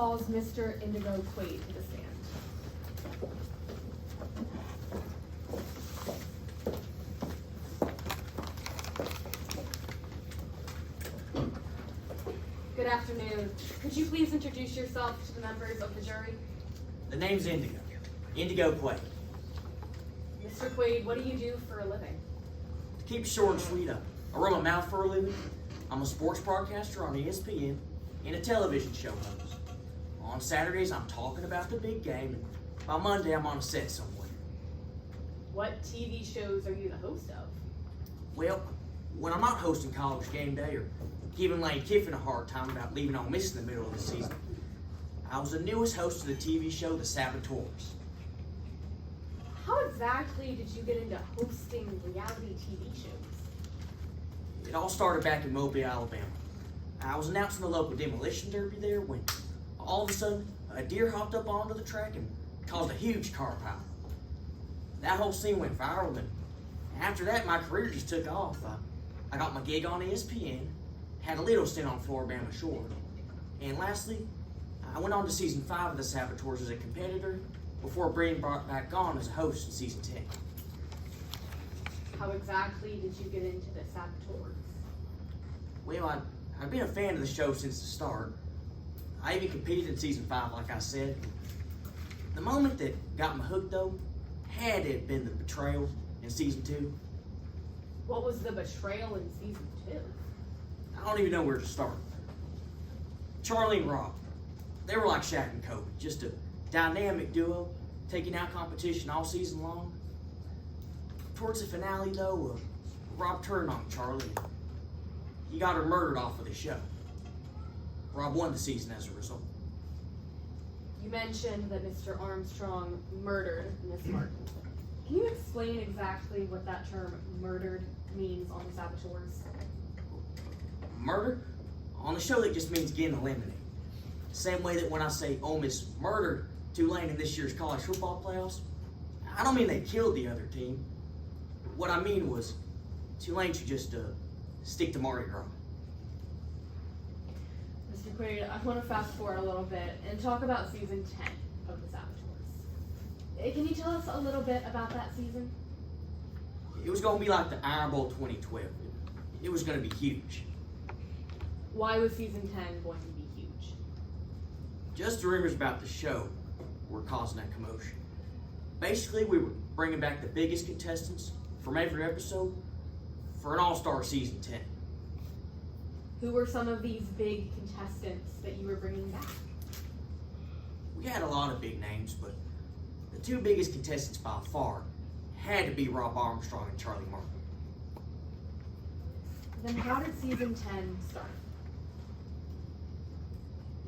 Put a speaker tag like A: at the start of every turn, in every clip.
A: Calls Mr. Indigo Quaid to the stand. Good afternoon. Could you please introduce yourself to the members of the jury?
B: The name's Indigo. Indigo Quaid.
A: Mr. Quaid, what do you do for a living?
B: To keep it short and sweet, I run my mouth for a living. I'm a sports broadcaster on ESPN and a television show host. On Saturdays, I'm talking about the big game, and by Monday, I'm on a set somewhere.
A: What TV shows are you the host of?
B: Well, when I'm not hosting College Game Day or giving Lane Kiffin a hard time about leaving Ole Miss in the middle of the season, I was the newest host of the TV show The Saboteurs.
A: How exactly did you get into hosting reality TV shows?
B: It all started back in Mobile, Alabama. I was announcing the local demolition derby there when all of a sudden a deer hopped up onto the track and caused a huge car pile. That whole scene went viral, and after that my career just took off. I got my gig on ESPN, had a little stint on Floribama Shore, and lastly, I went on to season 5 of The Saboteurs as a competitor before being brought back on as a host in season 10.
A: How exactly did you get into the Saboteurs?
B: Well, I've been a fan of the show since the start. I even competed in season 5, like I said. The moment that got me hooked, though, had to have been the betrayal in season 2.
A: What was the betrayal in season 2?
B: I don't even know where to start. Charlie and Rob, they were like Shaq and Kobe, just a dynamic duo, taking out competition all season long. Towards the finale, though, Rob turned on Charlie. He got her murdered off of the show. Rob won the season as a result.
A: You mentioned that Mr. Armstrong murdered Miss Martin. Can you explain exactly what that term murdered means on the Saboteurs?
B: Murder? On the show, that just means getting eliminated. Same way that when I say Ole Miss murdered Tulane in this year's college football playoffs, I don't mean they killed the other team. What I mean was Tulane should just stick to Mardi Gras.
A: Mr. Quaid, I want to fast forward a little bit and talk about season 10 of the Saboteurs. Can you tell us a little bit about that season?
B: It was going to be like the Iron Bowl 2012. It was going to be huge.
A: Why was season 10 going to be huge?
B: Just the rumors about the show were causing that commotion. Basically, we were bringing back the biggest contestants from every episode for an all-star season 10.
A: Who were some of these big contestants that you were bringing back?
B: We had a lot of big names, but the two biggest contestants by far had to be Rob Armstrong and Charlie Martin.
A: Then how did season 10 start?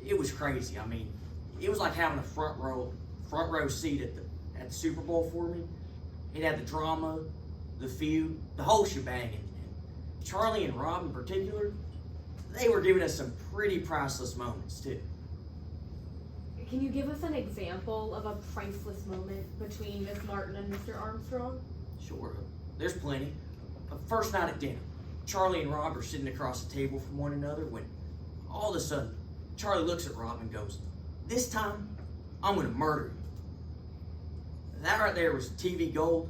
B: It was crazy. I mean, it was like having a front row seat at the Super Bowl for me. It had the drama, the feud, the whole shebang. And Charlie and Rob in particular, they were giving us some pretty priceless moments too.
A: Can you give us an example of a priceless moment between Miss Martin and Mr. Armstrong?
B: Sure, there's plenty. First night at dinner, Charlie and Rob are sitting across the table from one another when all of a sudden, Charlie looks at Rob and goes, "This time, I'm going to murder you." That right there was TV gold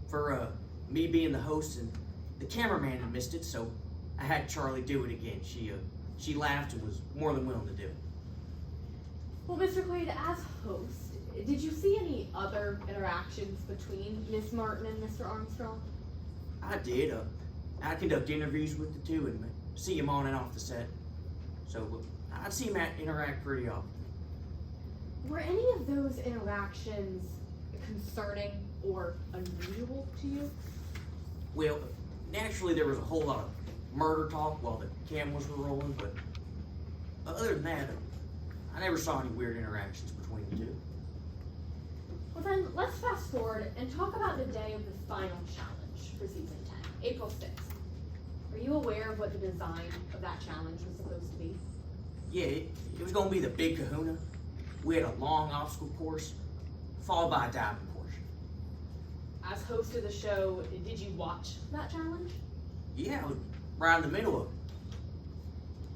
B: for me being the host, and the cameraman had missed it, so I had Charlie do it again. She laughed and was more than willing to do it.
A: Well, Mr. Quaid, as host, did you see any other interactions between Miss Martin and Mr. Armstrong?
B: I did. I conduct interviews with the two and see them on and off the set. So I'd see them interact pretty often.
A: Were any of those interactions concerning or unusual to you?
B: Well, naturally there was a whole lot of murder talk while the cameras were rolling, but other than that, I never saw any weird interactions between the two.
A: Well then, let's fast forward and talk about the day of the final challenge for season 10, April 6th. Are you aware of what the design of that challenge was supposed to be?
B: Yeah, it was going to be the big kahuna. We had a long obstacle course, followed by a diving portion.
A: As host of the show, did you watch that challenge?
B: Yeah, I was right in the middle of it.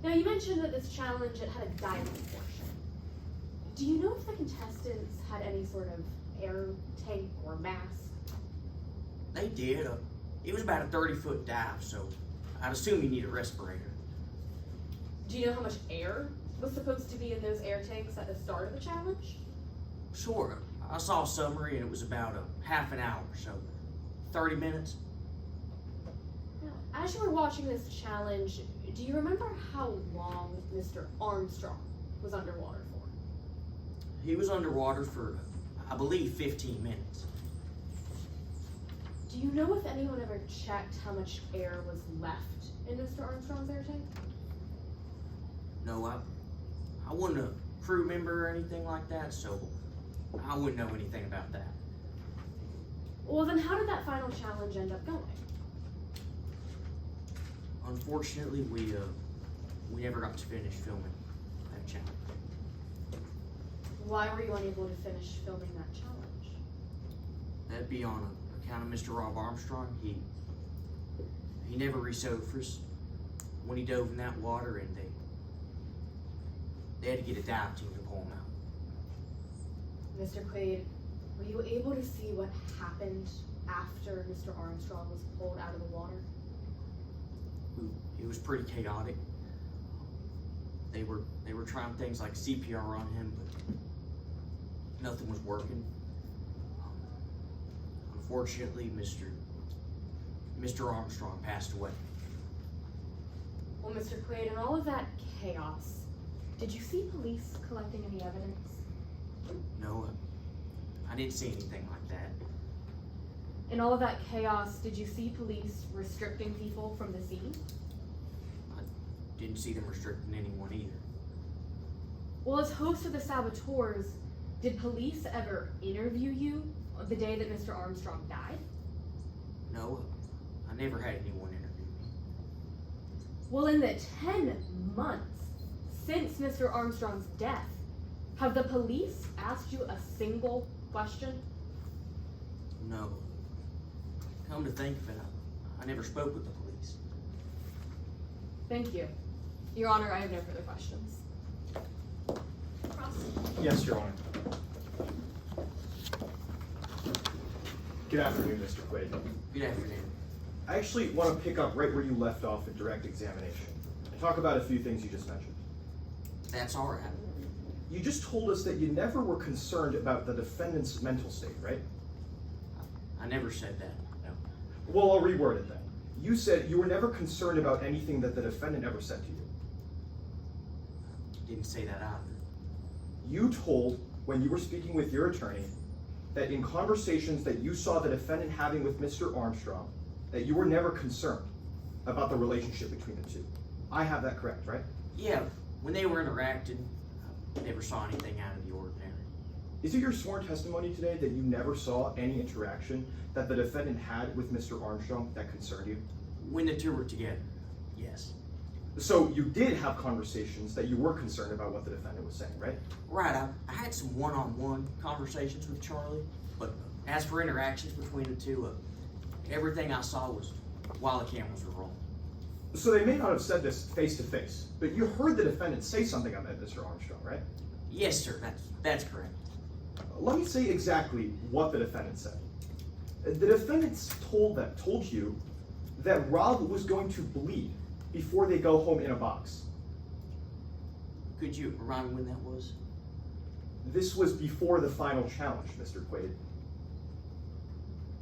A: Now, you mentioned that this challenge, it had a diving portion. Do you know if the contestants had any sort of air tank or mask?
B: They did. It was about a 30-foot dive, so I'd assume you need a respirator.
A: Do you know how much air was supposed to be in those air tanks at the start of the challenge?
B: Sure, I saw a summary and it was about a half an hour, so 30 minutes.
A: Now, as you were watching this challenge, do you remember how long Mr. Armstrong was underwater for?
B: He was underwater for, I believe, 15 minutes.
A: Do you know if anyone ever checked how much air was left in Mr. Armstrong's air tank?
B: No, I wasn't a crew member or anything like that, so I wouldn't know anything about that.
A: Well, then how did that final challenge end up going?
B: Unfortunately, we never got to finish filming that challenge.
A: Why were you unable to finish filming that challenge?
B: That'd be on account of Mr. Rob Armstrong. He never resurfaced when he dove in that water, and they had to get a dive team to pull him out.
A: Mr. Quaid, were you able to see what happened after Mr. Armstrong was pulled out of the water?
B: It was pretty chaotic. They were trying things like CPR on him, but nothing was working. Unfortunately, Mr. Armstrong passed away.
A: Well, Mr. Quaid, in all of that chaos, did you see police collecting any evidence?
B: No, I didn't see anything like that.
A: In all of that chaos, did you see police restricting people from the scene?
B: I didn't see them restricting anyone either.
A: Well, as host of the saboteurs, did police ever interview you the day that Mr. Armstrong died?
B: No, I never had anyone interview me.
A: Well, in the 10 months since Mr. Armstrong's death, have the police asked you a single question?
B: No. Come to think of it, I never spoke with the police.
A: Thank you. Your Honor, I have no further questions. Ross?
C: Yes, Your Honor. Good afternoon, Mr. Quaid.
B: Good afternoon.
C: I actually want to pick up right where you left off in direct examination and talk about a few things you just mentioned.
B: That's all right.
C: You just told us that you never were concerned about the defendant's mental state, right?
B: I never said that, no.
C: Well, I'll reword it then. You said you were never concerned about anything that the defendant ever said to you.
B: Didn't say that either.
C: You told, when you were speaking with your attorney, that in conversations that you saw the defendant having with Mr. Armstrong, that you were never concerned about the relationship between the two. I have that correct, right?
B: Yeah, when they were interacting, I never saw anything out of the ordinary.
C: Is it your sworn testimony today that you never saw any interaction that the defendant had with Mr. Armstrong that concerned you?
B: When the two were together, yes.
C: So you did have conversations that you were concerned about what the defendant was saying, right?
B: Right, I had some one-on-one conversations with Charlie, but as for interactions between the two, everything I saw was while the cameras were rolling.
C: So they may not have said this face to face, but you heard the defendant say something about Mr. Armstrong, right?
B: Yes, sir, that's correct.
C: Let me say exactly what the defendant said. The defendant told you that Rob was going to bleed before they go home in a box.
B: Could you remind me when that was?
C: This was before the final challenge, Mr. Quaid.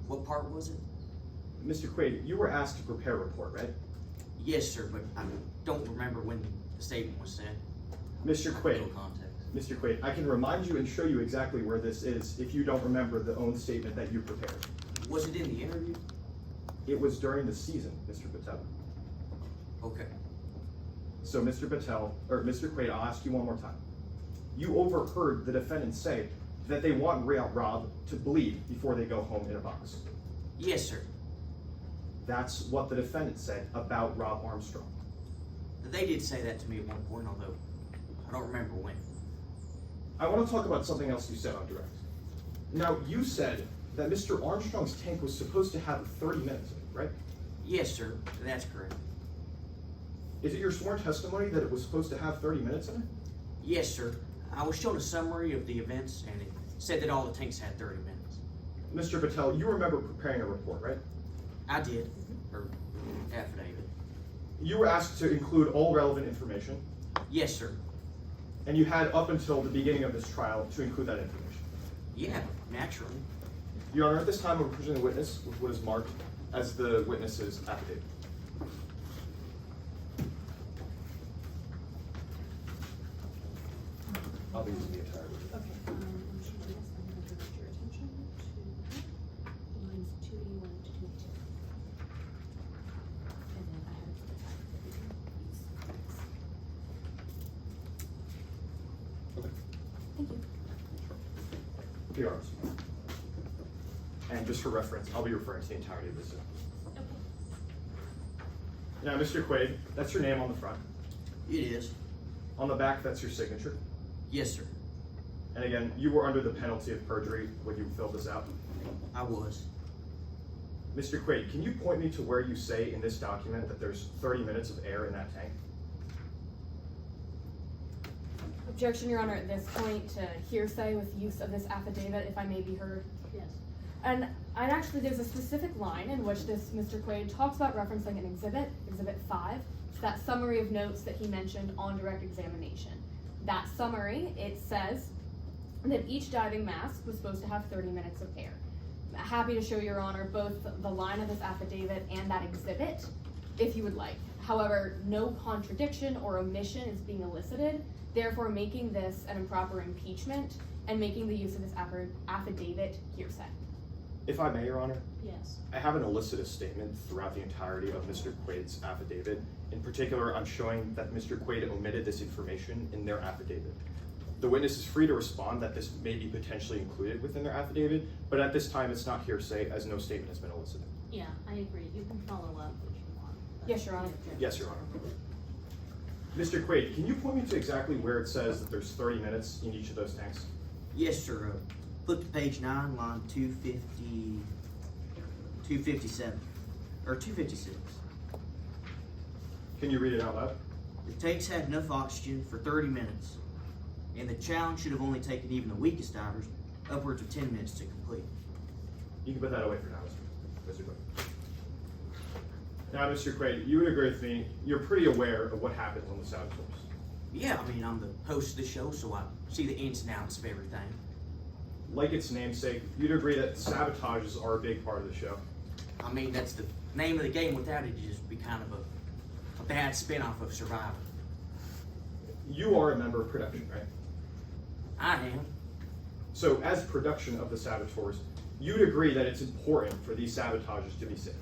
B: What part was it?
C: Mr. Quaid, you were asked to prepare a report, right?
B: Yes, sir, but I don't remember when the statement was said.
C: Mr. Quaid,
B: No context.
C: Mr. Quaid, I can remind you and show you exactly where this is if you don't remember the own statement that you prepared.
B: Was it in the interview?
C: It was during the season, Mr. Patel.
B: Okay.
C: So, Mr. Quaid, I'll ask you one more time. You overheard the defendant say that they want Rob to bleed before they go home in a box.
B: Yes, sir.
C: That's what the defendant said about Rob Armstrong.
B: They did say that to me at one point, although I don't remember when.
C: I want to talk about something else you said on direct. Now, you said that Mr. Armstrong's tank was supposed to have 30 minutes in it, right?
B: Yes, sir, that's correct.
C: Is it your sworn testimony that it was supposed to have 30 minutes in it?
B: Yes, sir. I was shown a summary of the events, and it said that all the tanks had 30 minutes.
C: Mr. Patel, you remember preparing a report, right?
B: I did, or affidavit.
C: You were asked to include all relevant information,
B: Yes, sir.
C: and you had up until the beginning of this trial to include that information.
B: Yeah, naturally.
C: Your Honor, at this time, we're presenting the witness with what is marked as the witness's affidavit. I'll be using the entire
D: Okay, I'm going to direct your attention to lines 281 to 282. And then I have the time that we can use.
C: Okay.
D: Thank you.
C: Your Honor. And just for reference, I'll be referring to the entirety of this.
D: Okay.
C: Now, Mr. Quaid, that's your name on the front.
B: It is.
C: On the back, that's your signature.
B: Yes, sir.
C: And again, you were under the penalty of perjury when you filled this out.
B: I was.
C: Mr. Quaid, can you point me to where you say in this document that there's 30 minutes of air in that tank?
A: Objection, Your Honor, at this point to hearsay with use of this affidavit, if I may be heard.
D: Yes.
A: And there's a specific line in which this Mr. Quaid talks about referencing an exhibit, Exhibit 5. It's that summary of notes that he mentioned on direct examination. That summary, it says that each diving mask was supposed to have 30 minutes of air. I'm happy to show Your Honor both the line of this affidavit and that exhibit, if you would like. However, no contradiction or omission is being elicited, therefore making this an improper impeachment and making the use of this affidavit hearsay.
C: If I may, Your Honor,
D: Yes.
C: I have an elicited statement throughout the entirety of Mr. Quaid's affidavit. In particular, I'm showing that Mr. Quaid omitted this information in their affidavit. The witness is free to respond that this may be potentially included within their affidavit, but at this time, it's not hearsay as no statement has been elicited.
D: Yeah, I agree. You can follow up if you want. but
A: Yes, Your Honor.
D: I object.
C: Yes, Your Honor. Mr. Quaid, can you point me to exactly where it says that there's 30 minutes in each of those tanks?
B: Yes, sir. Flip to page 9, line 257, or 256.
C: Can you read it out loud?
B: The tanks had enough oxygen for 30 minutes, and the challenge should have only taken even the weakest divers upwards of 10 minutes to complete.
C: You can put that away for now, Mr. Quaid. Now, Mr. Quaid, you would agree with me, you're pretty aware of what happens on the saboteurs.
B: Yeah, I mean, I'm the host of the show, so I see the ins and outs of everything.
C: Like its namesake, you'd agree that sabotages are a big part of the show.
B: I mean, that's the name of the game. Without it, it'd just be kind of a bad spin-off of Survivor.
C: You are a member of production, right?
B: I am.
C: So, as production of the saboteurs, you'd agree that it's important for these sabotages to be safe.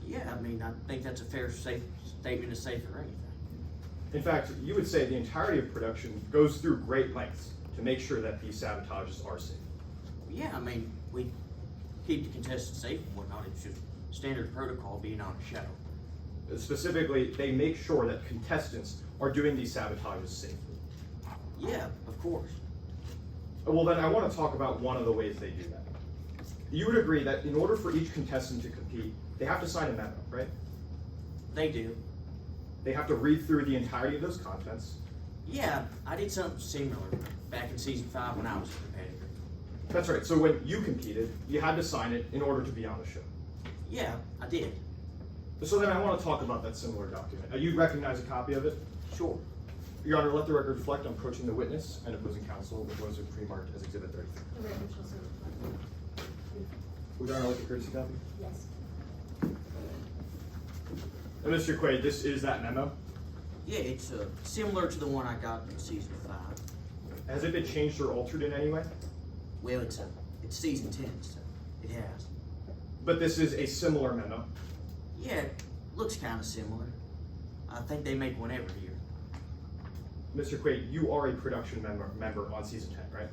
B: Yeah, I mean, I think that's a fair statement to say for anything.
C: In fact, you would say the entirety of production goes through great lengths to make sure that these sabotages are safe.
B: Yeah, I mean, we keep the contestants safe and whatnot. It's just standard protocol being on a show.
C: Specifically, they make sure that contestants are doing these sabotages safely.
B: Yeah, of course.
C: Well, then I want to talk about one of the ways they do that. You would agree that in order for each contestant to compete, they have to sign a memo, right?
B: They do.
C: They have to read through the entirety of those contents.
B: Yeah, I did something similar back in season 5 when I was a competitor.
C: That's right. So when you competed, you had to sign it in order to be on the show.
B: Yeah, I did.
C: So then I want to talk about that similar document. You recognize a copy of it?
B: Sure.
C: Your Honor, let the record reflect on approaching the witness and opposing counsel with what is pre-marked as Exhibit 33.
D: The record shall so reflect.
C: Would Your Honor like a courtesy copy?
D: Yes.
C: And Mr. Quaid, this is that memo.
B: Yeah, it's similar to the one I got in season 5.
C: Has it been changed or altered in any way?
B: Well, it's season 10, so it has.
C: But this is a similar memo.
B: Yeah, it looks kind of similar. I think they make one every year.
C: Mr. Quaid, you are a production member on season 10, right?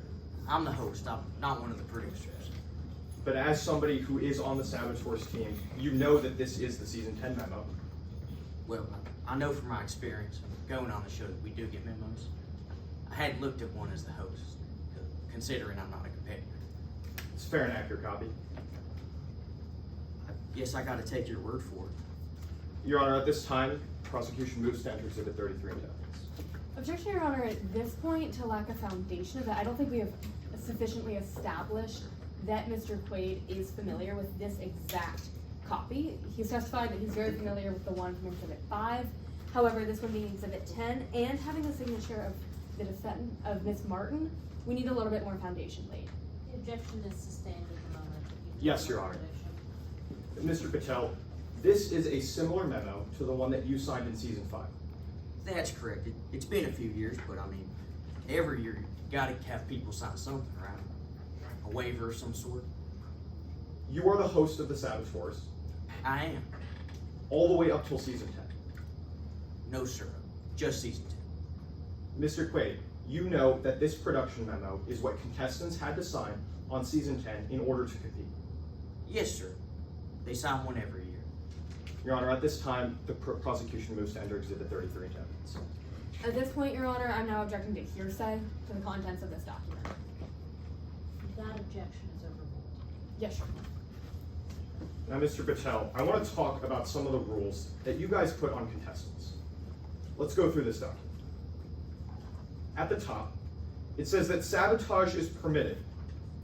B: I'm the host. I'm not one of the producers.
C: But as somebody who is on the Saboteurs team, you know that this is the season 10 memo.
B: Well, I know from my experience going on the show that we do get memos. I hadn't looked at one as the host, considering I'm not a competitor.
C: It's a fair and accurate copy.
B: I guess I gotta take your word for it.
C: Your Honor, at this time, prosecution moves to enter Exhibit 33 into evidence.
A: Objection, Your Honor, at this point, to lack of foundation of that, I don't think we have sufficiently established that Mr. Quaid is familiar with this exact copy. He's testified that he's very familiar with the one from Exhibit 5. However, this one being Exhibit 10 and having the signature of the defendant, of Ms. Martin, we need a little bit more foundation laid.
E: The objection is sustained at the moment.
C: Yes, Your Honor. Mr. Patel, this is a similar memo to the one that you signed in Season 5.
B: That's correct. It's been a few years, but I mean, every year you gotta have people sign something, right? A waiver of some sort.
C: You are the host of the Saboteurs,
B: I am.
C: all the way up till Season 10.
B: No, sir. Just season 10.
C: Mr. Quaid, you know that this production memo is what contestants had to sign on Season 10 in order to compete.
B: Yes, sir. They sign one every year.
C: Your Honor, at this time, the prosecution moves to enter Exhibit 33 into evidence.
A: At this point, Your Honor, I'm now objecting to hearsay to the contents of this document.
E: That objection is overruled.
A: Yes, Your Honor.
C: Now, Mr. Patel, I want to talk about some of the rules that you guys put on contestants. Let's go through this document. At the top, it says that sabotage is permitted,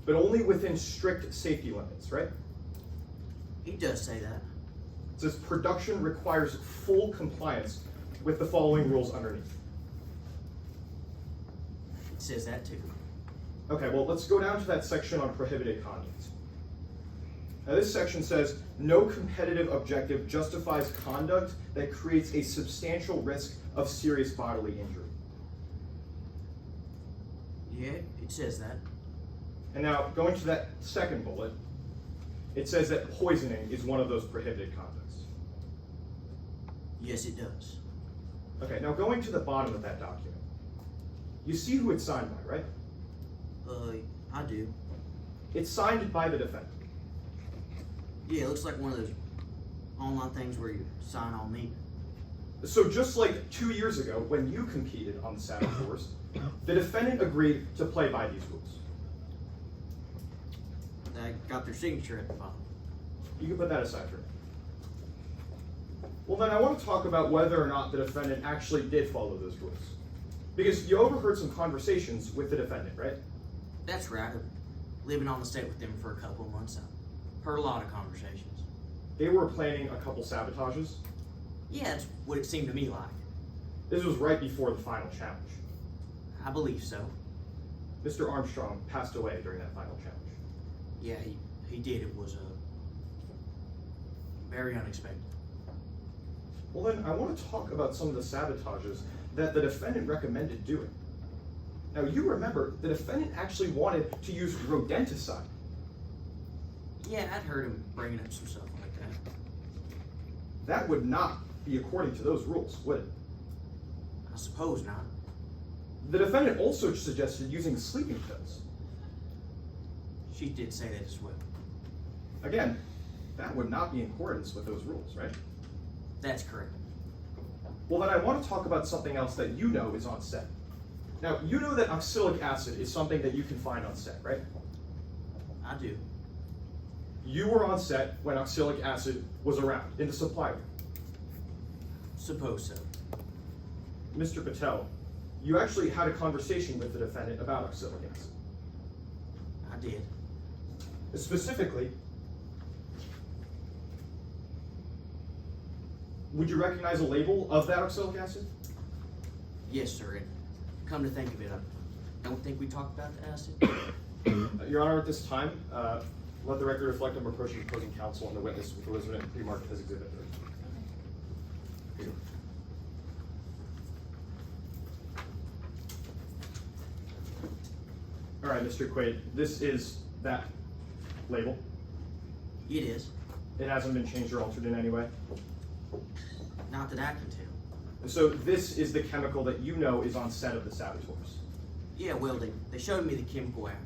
C: but only within strict safety limits, right?
B: He does say that.
C: It says production requires full compliance with the following rules underneath.
B: It says that too.
C: Okay, well, let's go down to that section on prohibited conduct. Now, this section says, no competitive objective justifies conduct that creates a substantial risk of serious bodily injury.
B: Yeah, it says that.
C: And now, going to that second bullet, it says that poisoning is one of those prohibited conducts.
B: Yes, it does.
C: Okay, now going to the bottom of that document, you see who it's signed by, right?
B: I do.
C: It's signed by the defendant.
B: Yeah, it looks like one of those online things where you sign on me.
C: So just like 2 years ago, when you competed on the Saboteurs, the defendant agreed to play by these rules.
B: I got their signature at the bottom.
C: You can put that aside for me. Well, then I want to talk about whether or not the defendant actually did follow those rules. Because you overheard some conversations with the defendant, right?
B: That's right. I've been living on the state with them for a couple of months. I've heard a lot of conversations.
C: They were planning a couple sabotages.
B: Yeah, that's what it seemed to me like.
C: This was right before the final challenge.
B: I believe so.
C: Mr. Armstrong passed away during that final challenge.
B: Yeah, he did. It was very unexpected.
C: Well, then I want to talk about some of the sabotages that the defendant recommended doing. Now, you remember, the defendant actually wanted to use rodenticide.
B: Yeah, I'd heard him bringing up some stuff like that.
C: That would not be according to those rules, would it?
B: I suppose not.
C: The defendant also suggested using sleeping pills.
B: She did say that as well.
C: Again, that would not be in accordance with those rules, right?
B: That's correct.
C: Well, then I want to talk about something else that you know is on set. Now, you know that oxalic acid is something that you can find on set, right?
B: I do.
C: You were on set when oxalic acid was around, in the supply room.
B: Suppose so.
C: Mr. Patel, you actually had a conversation with the defendant about oxalic acid.
B: I did.
C: Specifically, would you recognize a label of that oxalic acid?
B: Yes, sir. And come to think of it, I don't think we talked about the acid.
C: Your Honor, at this time, let the record reflect I'm approaching opposing counsel and the witness with Elizabeth pre-marked as Exhibit 3. All right, Mr. Quaid, this is that label.
B: It is.
C: It hasn't been changed or altered in any way.
B: Not that I can tell.
C: And so this is the chemical that you know is on set of the Saboteurs.
B: Yeah, well, they showed me the chemical after.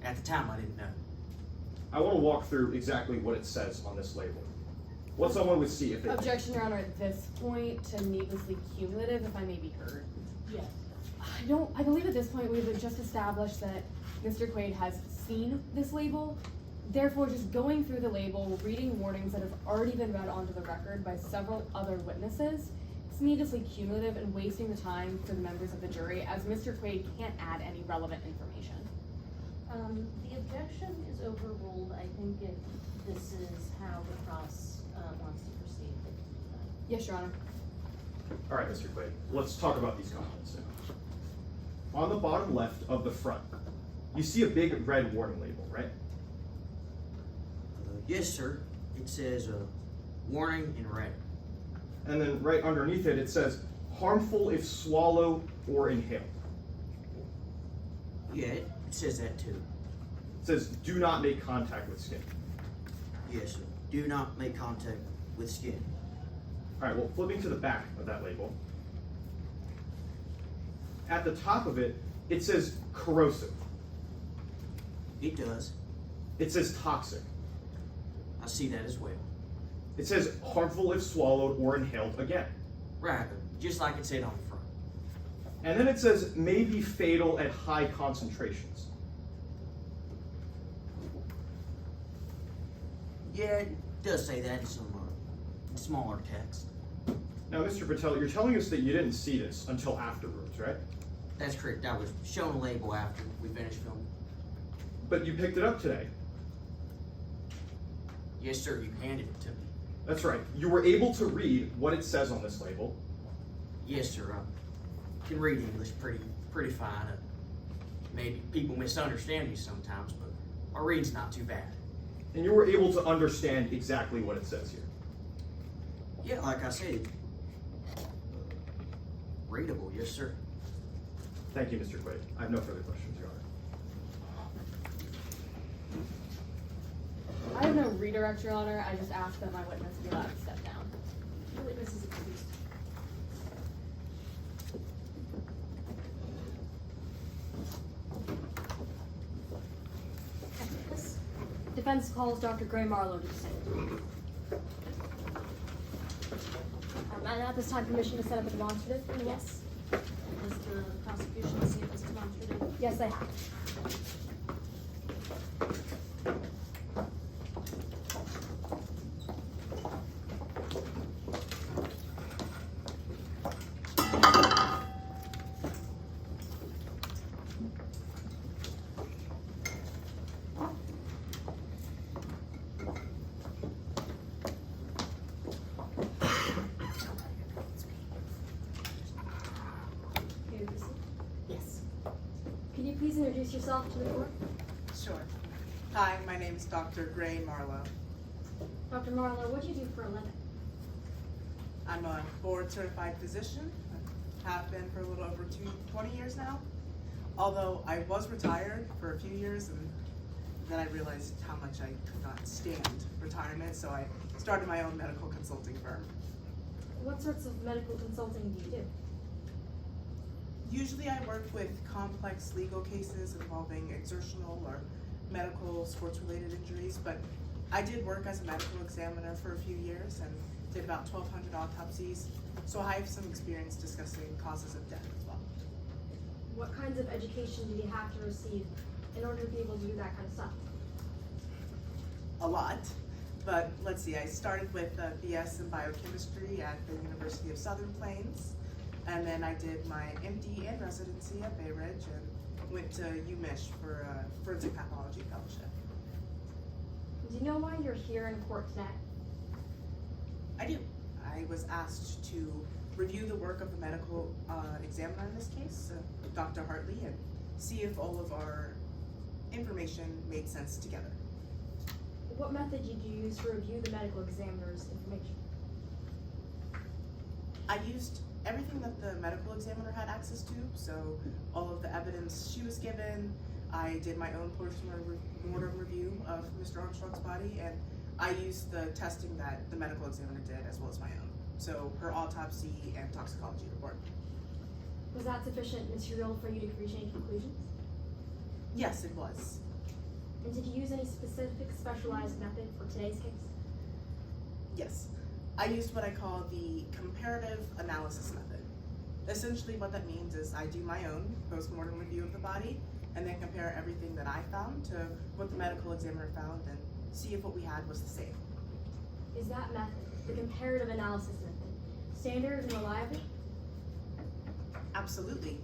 B: At the time, I didn't know.
C: I want to walk through exactly what it says on this label. What someone would see if they...
A: Objection, Your Honor, at this point to needlessly cumulative, if I may be heard.
E: Yes.
A: I believe at this point we've just established that Mr. Quaid has seen this label. Therefore, just going through the label, reading warnings that have already been read onto the record by several other witnesses, it's that's needlessly cumulative and wasting the time for the members of the jury, as Mr. Quaid can't add any relevant information.
E: The objection is overruled. I think if this is how the cross, wants to proceed.
A: Yes, Your Honor.
C: All right, Mr. Quaid, let's talk about these comments now. On the bottom left of the front, you see a big red warning label, right?
B: Yes, sir. It says, warning in red.
C: And then right underneath it, it says, harmful if swallowed or inhaled.
B: Yeah, it says that too.
C: It says, do not make contact with skin.
B: Yes, sir. Do not make contact with skin.
C: All right, well, flipping to the back of that label, at the top of it, it says corrosive.
B: It does.
C: It says toxic.
B: I see that as well.
C: It says harmful if swallowed or inhaled again.
B: Right, just like it said on the front.
C: And then it says may be fatal at high concentrations.
B: Yeah, it does say that in some smaller text.
C: Now, Mr. Patel, you're telling us that you didn't see this until afterwards, right?
B: That's correct. I was shown a label after we finished filming.
C: But you picked it up today.
B: Yes, sir. You handed it to me.
C: That's right. You were able to read what it says on this label.
B: Yes, sir. I can read English pretty fine. Maybe people misunderstand me sometimes, but my reading's not too bad.
C: And you were able to understand exactly what it says here.
B: Yeah, like I said, readable. Yes, sir.
C: Thank you, Mr. Quaid. I have no further questions, Your Honor.
A: I have no redirect, Your Honor. I just ask that my witness be allowed to step down.
D: The witness is excused.
F: Yes. Defense calls Dr. Gray Marlowe to the stand. And at this time, permission to set up a demonstrative? Yes.
E: Does the prosecution see it as demonstrative?
F: Yes, I have.
E: Yes.
F: Can you please introduce yourself to the court?
G: Sure. Hi, my name is Dr. Gray Marlowe.
F: Dr. Marlowe, what do you do for a living?
G: I'm a board certified physician. I have been for a little over 20 years now. Although I was retired for a few years and then I realized how much I could not stand retirement, so I started my own medical consulting firm.
F: What sorts of medical consulting do you do?
G: Usually I work with complex legal cases involving exertional or medical sports-related injuries, but I did work as a medical examiner for a few years and did about 1,200 autopsies, so I have some experience discussing causes of death as well.
F: What kinds of education do you have to receive in order to be able to do that kind of stuff?
G: A lot, but let's see, I started with a BS in biochemistry at the University of Southern Plains, and then I did my MD and residency at Bay Ridge and went to UMich for a forensic pathology fellowship.
F: Do you know why you're here in court today?
G: I do. I was asked to review the work of the medical examiner in this case, Dr. Hartley, and see if all of our information made sense together.
F: What method did you use to review the medical examiner's information?
G: I used everything that the medical examiner had access to, so all of the evidence she was given. I did my own post-mortem review of Mr. Armstrong's body, and I used the testing that the medical examiner did as well as my own. So her autopsy and toxicology report.
F: Was that sufficient material for you to reach any conclusions?
G: Yes, it was.
F: And did you use any specific specialized method for today's case?
G: Yes. I used what I call the comparative analysis method. Essentially what that means is I do my own post-mortem review of the body and then compare everything that I found to what the medical examiner found and see if what we had was the same.
F: Is that method, the comparative analysis method, standard and reliable?
G: Absolutely.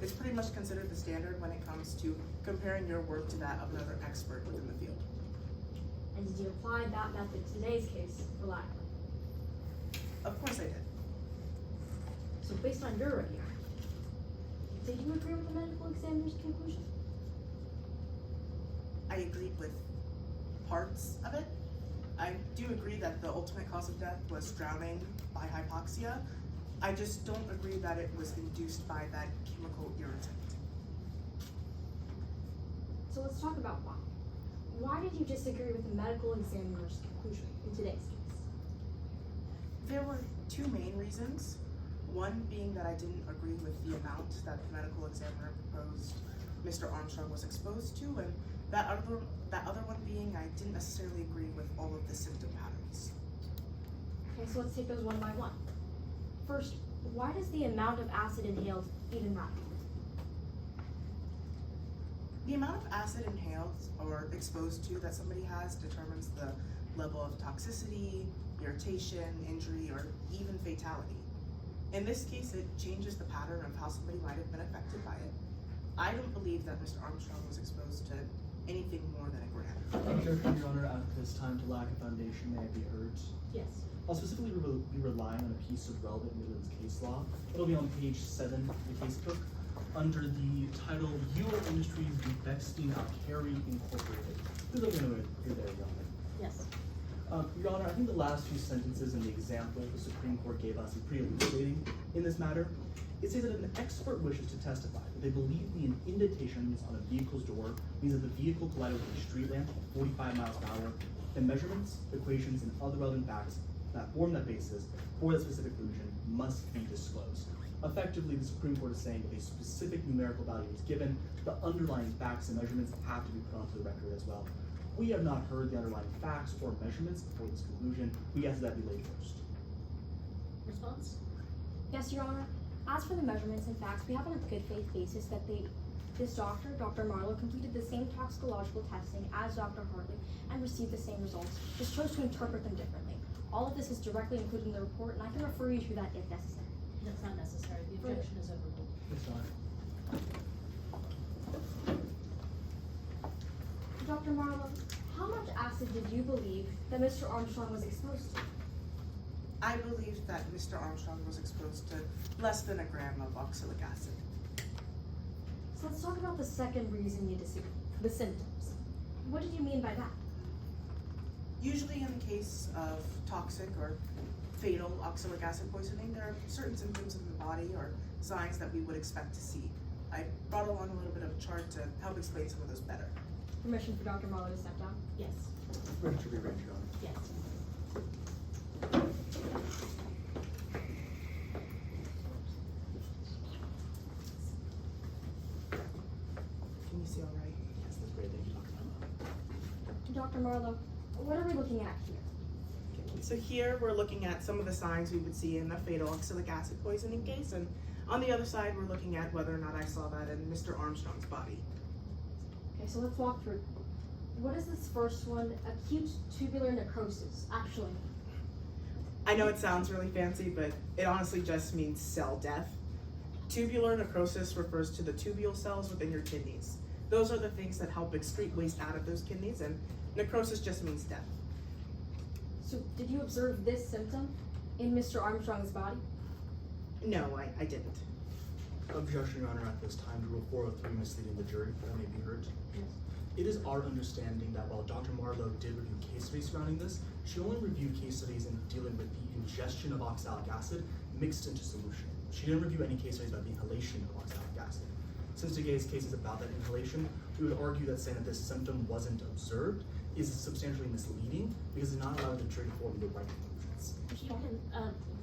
G: It's pretty much considered the standard when it comes to comparing your work to that of another expert within the field.
F: And did you apply that method to today's case reliably?
G: Of course I did.
F: So based on your review, did you agree with the medical examiner's conclusion?
G: I agreed with parts of it. I do agree that the ultimate cause of death was drowning by hypoxia. I just don't agree that it was induced by that chemical irritant.
F: So let's talk about why. Why did you disagree with the medical examiner's conclusion in today's case?
G: There were two main reasons. One being that I didn't agree with the amount that the medical examiner proposed Mr. Armstrong was exposed to, and that other one being I didn't necessarily agree with all of the symptom patterns.
F: Okay, so let's take those one by one. First, why does the amount of acid inhaled even matter?
G: The amount of acid inhaled or exposed to that somebody has determines the level of toxicity, irritation, injury, or even fatality. In this case, it changes the pattern of how somebody might have been affected by it. I don't believe that Mr. Armstrong was exposed to anything more than a gram.
H: Objection, Your Honor, at this time to lack of foundation may I be heard?
E: Yes.
H: I'll specifically be relying on a piece of relevant Midlands case law. It'll be on page 7 of the case book under the title Euro Industries v. Bechstein Alkari Incorporated. Please let me know if you're there, Your Honor.
E: Yes.
H: Your Honor, I think the last few sentences in the example the Supreme Court gave us is pretty elucidating in this matter. It says that if an expert wishes to testify that they believe the indentations on a vehicle's door means that the vehicle collided with a street lamp at 45 miles an hour, then measurements, equations, and other relevant facts that form that basis for that specific conclusion must be disclosed. Effectively, the Supreme Court is saying if a specific numerical value is given, the underlying facts and measurements have to be put onto the record as well. We have not heard the underlying facts or measurements for this conclusion. We ask that be laid first.
E: Response?
F: Yes, Your Honor. As for the measurements and facts, we have on a good faith basis that this doctor, Dr. Marlowe, completed the same toxicological testing as Dr. Hartley and received the same results, just chose to interpret them differently. All of this is directly included in the report, and I can refer you to that if necessary.
E: That's not necessary. The objection is overruled.
H: Yes, Your Honor.
F: Dr. Marlowe, how much acid did you believe that Mr. Armstrong was exposed to?
G: I believe that Mr. Armstrong was exposed to less than a gram of oxalic acid.
F: So let's talk about the second reason you disagree, the symptoms. What did you mean by that?
G: Usually in the case of toxic or fatal oxalic acid poisoning, there are certain symptoms in the body or signs that we would expect to see. I brought along a little bit of a chart to help explain some of those better.
F: Permission for Dr. Marlowe to step down?
E: Yes.
H: Ready to rearrange, Your Honor.
E: Yes.
G: Can you see all right?
H: Yes, that's great. Thank you, Dr. Marlowe.
F: Dr. Marlowe, what are we looking at here?
G: So here we're looking at some of the signs we would see in a fatal oxalic acid poisoning case, and on the other side we're looking at whether or not I saw that in Mr. Armstrong's body.
F: Okay, so let's walk through. What is this first one, acute tubular necrosis, actually mean?
G: I know it sounds really fancy, but it honestly just means cell death. Tubular necrosis refers to the tubule cells within your kidneys. Those are the things that help excrete waste out of those kidneys, and necrosis just means death.
F: So did you observe this symptom in Mr. Armstrong's body?
G: No, I didn't.
H: Objection, Your Honor, at this time to Rule 403 misleading the jury, that may be heard.
E: Yes.
H: It is our understanding that while Dr. Marlowe did review case studies surrounding this, she only reviewed case studies in dealing with the ingestion of oxalic acid mixed into solution. She didn't review any case studies about the inhalation of oxalic acid. Since today's case is about that inhalation, we would argue that saying that this symptom wasn't observed is substantially misleading because it's not allowing the jury to form the right conclusions.
E: You can,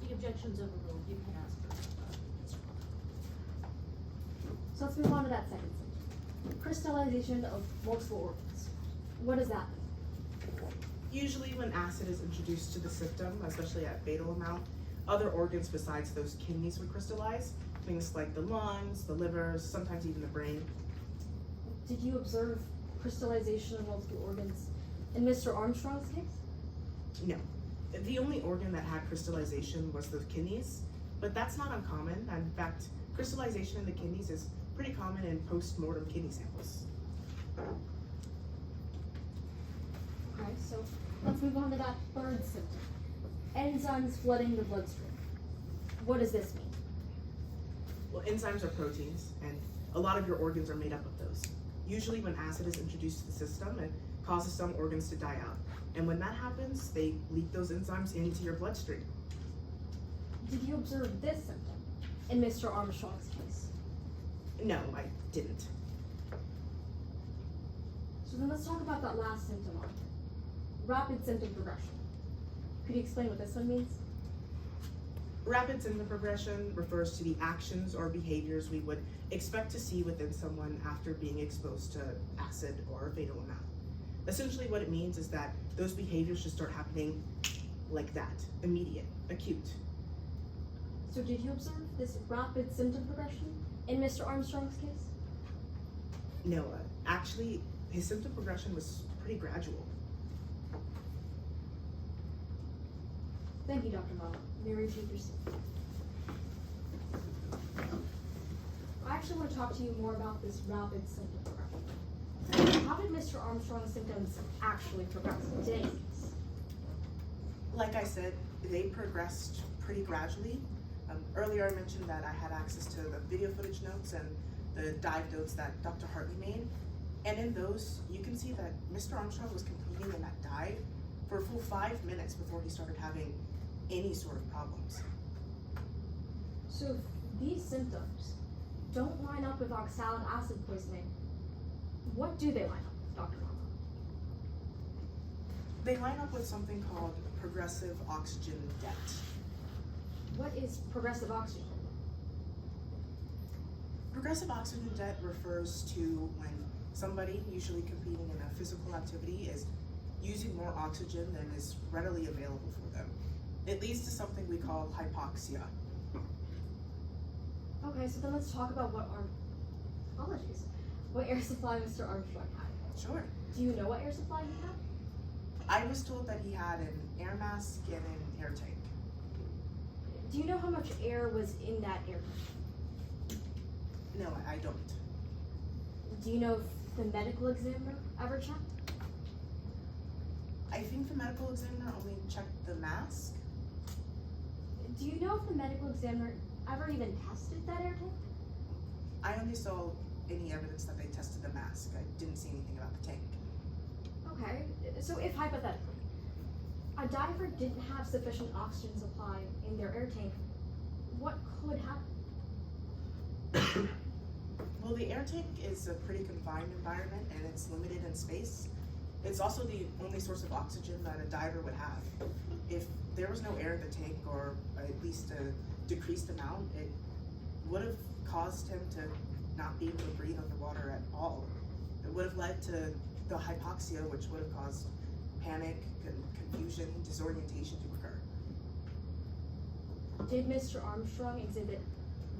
E: the objection's overruled. You can ask for
F: So let's move on to that second symptom. Crystallization of multiple organs. What does that mean?
G: Usually when acid is introduced to the system, especially at fatal amount, other organs besides those kidneys would crystallize. Things like the lungs, the livers, sometimes even the brain.
F: Did you observe crystallization of multiple organs in Mr. Armstrong's case?
G: No. The only organ that had crystallization was the kidneys, but that's not uncommon. In fact, crystallization in the kidneys is pretty common in post-mortem kidney samples.
F: Okay, so let's move on to that third symptom. Enzymes flooding the bloodstream. What does this mean?
G: Well, enzymes are proteins, and a lot of your organs are made up of those. Usually when acid is introduced to the system, it causes some organs to die out. And when that happens, they leak those enzymes into your bloodstream.
F: Did you observe this symptom in Mr. Armstrong's case?
G: No, I didn't.
F: So then let's talk about that last symptom on here. Rapid symptom progression. Could you explain what this one means?
G: Rapid symptom progression refers to the actions or behaviors we would expect to see within someone after being exposed to acid or a fatal amount. Essentially what it means is that those behaviors should start happening like that, immediate, acute.
F: So did you observe this rapid symptom progression in Mr. Armstrong's case?
G: No, actually, his symptom progression was pretty gradual.
F: Thank you, Dr. Marlowe. May I repeat your seat? I actually want to talk to you more about this rapid symptom progression. How did Mr. Armstrong's symptoms actually progress in today's case?
G: Like I said, they progressed pretty gradually. Earlier I mentioned that I had access to the video footage notes and the dive notes that Dr. Hartley made. And in those, you can see that Mr. Armstrong was completing in that dive for a full 5 minutes before he started having any sort of problems.
F: So if these symptoms don't line up with oxalic acid poisoning, what do they line up with, Dr. Marlowe?
G: They line up with something called progressive oxygen debt.
F: What is progressive oxygen?
G: Progressive oxygen debt refers to when somebody, usually competing in a physical activity, is using more oxygen than is readily available for them. It leads to something we call hypoxia.
F: Okay, so then let's talk about what air supply Mr. Armstrong had.
G: Sure.
F: Do you know what air supply he had?
G: I was told that he had an air mask and an air tank.
F: Do you know how much air was in that air tank?
G: No, I don't.
F: Do you know if the medical examiner ever checked?
G: I think the medical examiner only checked the mask.
F: Do you know if the medical examiner ever even tested that air tank?
G: I only saw any evidence that they tested the mask. I didn't see anything about the tank.
F: Okay, so if hypothetically, a diver didn't have sufficient oxygen supply in their air tank, what could happen?
G: Well, the air tank is a pretty confined environment and it's limited in space. It's also the only source of oxygen that a diver would have. If there was no air in the tank, or at least a decreased amount, it would have caused him to not be able to breathe underwater at all. It would have led to the hypoxia, which would have caused panic, confusion, disorientation to occur.
F: Did Mr. Armstrong exhibit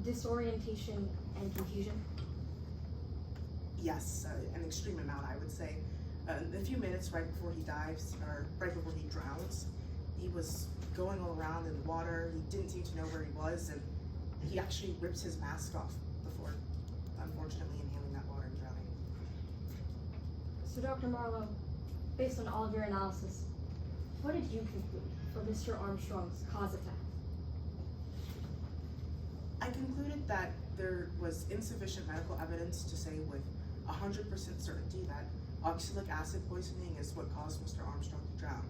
F: disorientation and confusion?
G: Yes, an extreme amount, I would say. A few minutes right before he dives, or right before he drowns, he was going all around in the water. He didn't seem to know where he was, and he actually rips his mask off before, unfortunately, inhaling that water and drowning.
F: So Dr. Marlowe, based on all of your analysis, what did you conclude for Mr. Armstrong's cause of death?
G: I concluded that there was insufficient medical evidence to say with 100% certainty that oxalic acid poisoning is what caused Mr. Armstrong to drown.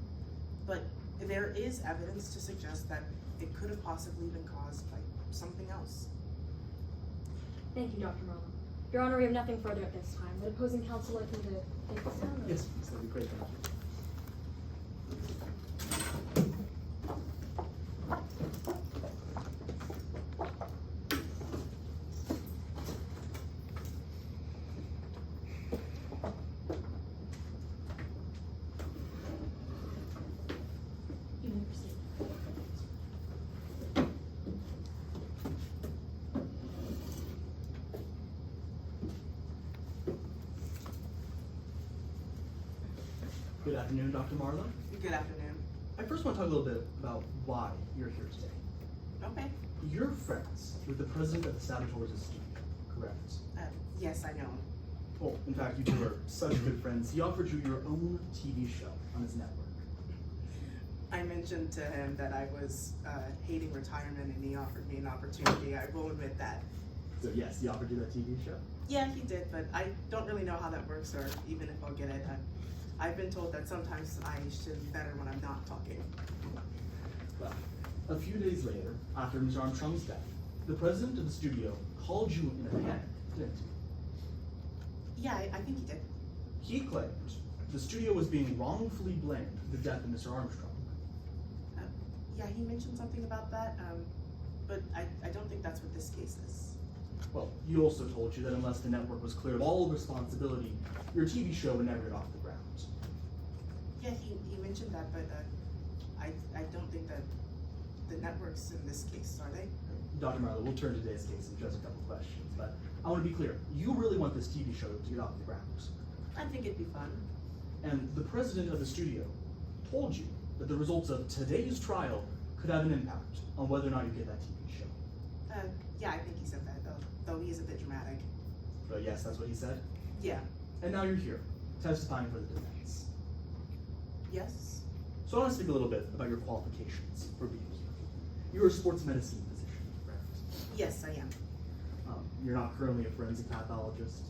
G: But there is evidence to suggest that it could have possibly been caused by something else.
F: Thank you, Dr. Marlowe. Your Honor, we have nothing further at this time. Would opposing counsel like me to take this down?
H: Yes, please, that'd be great, thank you.
F: You may proceed.
H: Good afternoon, Dr. Marlowe.
G: Good afternoon.
H: I first want to talk a little bit about why you're here today.
G: Okay.
H: You're friends with the president of the Saboteurs Studio, correct?
G: Yes, I know.
H: Well, in fact, you two are such good friends, he offered you your own TV show on his network.
G: I mentioned to him that I was hating retirement, and he offered me an opportunity. I will admit that.
H: So yes, he offered you that TV show?
G: Yeah, he did, but I don't really know how that works, or even if I'll get it. I've been told that sometimes I should be better when I'm not talking.
H: Well, a few days later, after Mr. Armstrong's death, the president of the studio called you in a panic, didn't he?
G: Yeah, I think he did.
H: He claimed the studio was being wrongfully blamed for the death of Mr. Armstrong.
G: Yeah, he mentioned something about that, but I don't think that's what this case is.
H: Well, he also told you that unless the network was cleared of all responsibility, your TV show would never get off the ground.
G: Yeah, he mentioned that, but I don't think that the networks in this case, are they?
H: Dr. Marlowe, we'll turn to today's case in just a couple questions, but I want to be clear. You really want this TV show to get off the ground.
G: I think it'd be fun.
H: And the president of the studio told you that the results of today's trial could have an impact on whether or not you get that TV show.
G: Yeah, I think he said that, though he is a bit dramatic.
H: But yes, that's what he said.
G: Yeah.
H: And now you're here, testifying for the defense.
G: Yes?
H: So I want to speak a little bit about your qualifications for being here. You're a sports medicine physician, correct?
G: Yes, I am.
H: You're not currently a forensic pathologist.